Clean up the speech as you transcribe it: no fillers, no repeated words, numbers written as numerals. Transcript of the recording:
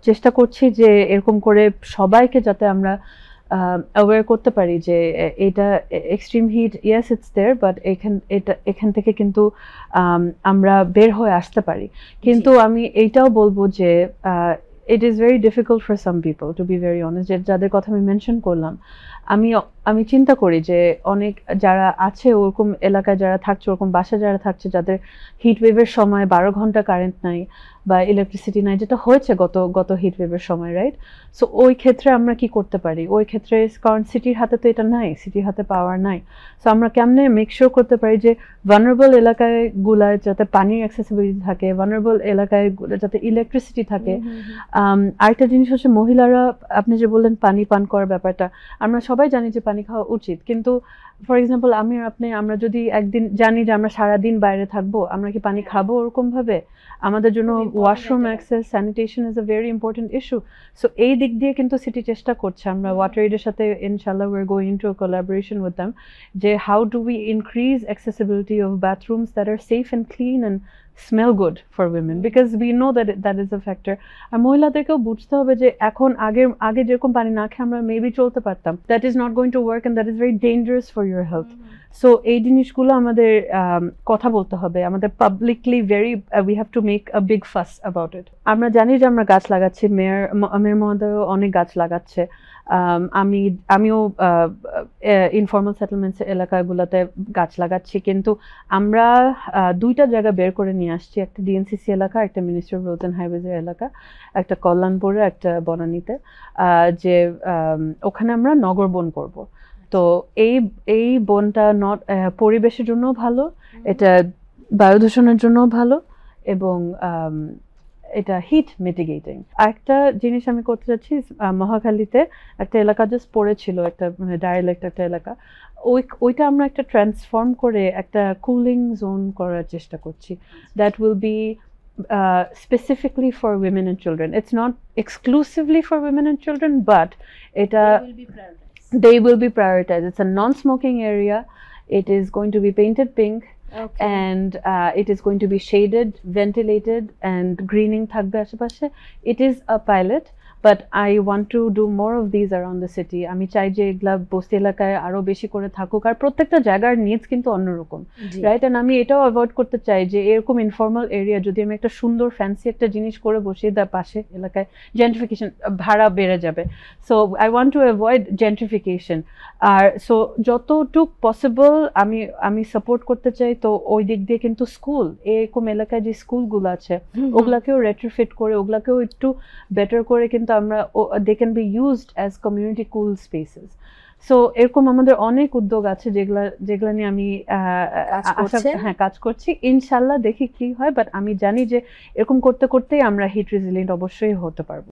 চেষ্টা করছি যে এরকম করে সবাইকে যাতে আমরা অ্যাওয়্যার করতে পারি যে এটা extreme heat, yes it's there, but এখান থেকে কিন্তু আমরা বের হয়ে আসতে পারি। কিন্তু আমি এইটাও বলবো যে it is very difficult for some people, to be very honest, যাদের কথা আমি মেনশন করলাম। আমি আমি চিন্তা করি যে অনেক যারা আছে ওরকম এলাকায় যারা থাকছে, ওরকম বাসা যারা থাকছে, যাদের হিট ওয়েভের সময় 12 ঘন্টা কারেন্ট নাই বা ইলেকট্রিসিটি নাই, যেটা হয়েছে গত হিট ওয়েভের সময়, রাইট? সো ওই ক্ষেত্রে আমরা কি করতে পারি? ওই ক্ষেত্রে কারণ সিটির হাতে তো এটা নাই, সিটির হাতে পাওয়ার নাই। সো আমরা কেমনে মেক শিওর করতে পারি যে ভালনারেবল এলাকায় গুলায় যাতে পানির অ্যাক্সেসিবিলিটি থাকে, ভালনারেবল এলাকায় যাতে ইলেকট্রিসিটি থাকে। আরেকটা জিনিস হচ্ছে মহিলারা, আপনি যে বললেন পানি পান করার ব্যাপারটা, আমরা সবাই জানি যে পানি খাওয়া উচিত, কিন্তু ফর এক্সাম্পল আমি আর আপনি, আমরা যদি একদিন জানি যে আমরা সারাদিন বাইরে থাকবো, আমরা কি পানি খাবো ওরকম ভাবে? আমাদের জন্য washroom access, sanitation is a very important issue. So এই দিক দিয়ে কিন্তু সিটি চেষ্টা করছে। আমরা ওয়াটার এইডের সাথে ইনশাল্লাহ we are going to a collaboration with them, যে how do we increase accessibility of bathrooms that are safe and clean and smell good for women, because we know that is a factor. আর মহিলাদেরকেও বুঝতে হবে যে এখন আগে যেরকম পানি না খেয়ে আমরা মেবি চলতে পারতাম, that is not going to work and that is very dangerous for your health. So এই জিনিসগুলো আমাদের কথা বলতে হবে, আমাদের publicly we have to make a big fuss about it. আমরা জানি যে আমরা গাছ লাগাচ্ছি, মেয়র মহোদয় অনেক গাছ লাগাচ্ছে। আমিও ইনফর্মাল সেটেলমেন্টস এলাকাগুলোতে গাছ লাগাচ্ছি, কিন্তু আমরা দুইটা জায়গা বের করে নিয়ে আসছি, একটা ডিএনসিসি এলাকা, একটা মিনিস্ট্রি অফ রোডস এন্ড হাইওয়েজের এলাকা, একটা কল্যাণপুরে, একটা বনানীতে, যে ওখানে আমরা নগর বন করব। তো এই বনটা পরিবেশের জন্য ভালো, এটা বায়ু দূষণের জন্য ভালো, এবং এটা হিট মিটিগেটিং। আরেকটা জিনিস আমি করতে চাচ্ছি, মহাখালীতে একটা এলাকা জাস্ট পড়েছিল, একটা মানে ডায়ালেক্ট একটা এলাকা, ওইটা আমরা একটা ট্রান্সফর্ম করে একটা কুলিং জোন করার চেষ্টা করছি, that will be specifically for women and children. It's not exclusively for women and children, but they will be prioritized. It's a non-smoking area. It is going to be painted pink. Okay. And it is going to be shaded, ventilated, and greening thakbe ashepashe. It is a pilot, but I want to do more of these around the city. আমি চাই যে এগুলা বস্তি এলাকায় আরো বেশি করে থাকুক, আর প্রত্যেকটা জায়গার নিডস কিন্তু অন্যরকম, রাইট? এন্ড আমি এটাও অ্যাভয়েড করতে চাই যে এরকম ইনফর্মাল এরিয়া যদি আমি একটা সুন্দর ফ্যান্সি একটা জিনিস করে বসিয়ে দেয় পাশে এলাকায়, জেন্ট্রিফিকেশন, ভাড়া বেড়ে যাবে। So I want to avoid gentrification. আর সো যতটুক পসিবল আমি সাপোর্ট করতে চাই। তো ওই দিক দিয়ে কিন্তু স্কুল, এরকম এলাকায় যে স্কুলগুলো আছে ওগুলাকেও রেট্রোফিট করে, ওগুলাকেও একটু বেটার করে কিন্তু আমরা they can be used as community cool spaces. So এরকম আমাদের অনেক উদ্যোগ আছে যেগুলা নিয়ে আমি কাজ করছি। ইনশাল্লাহ দেখি কি হয়, বাট আমি জানি যে এরকম করতে করতেই আমরা হিট রেজিলিয়েন্ট অবশ্যই হতে পারবো।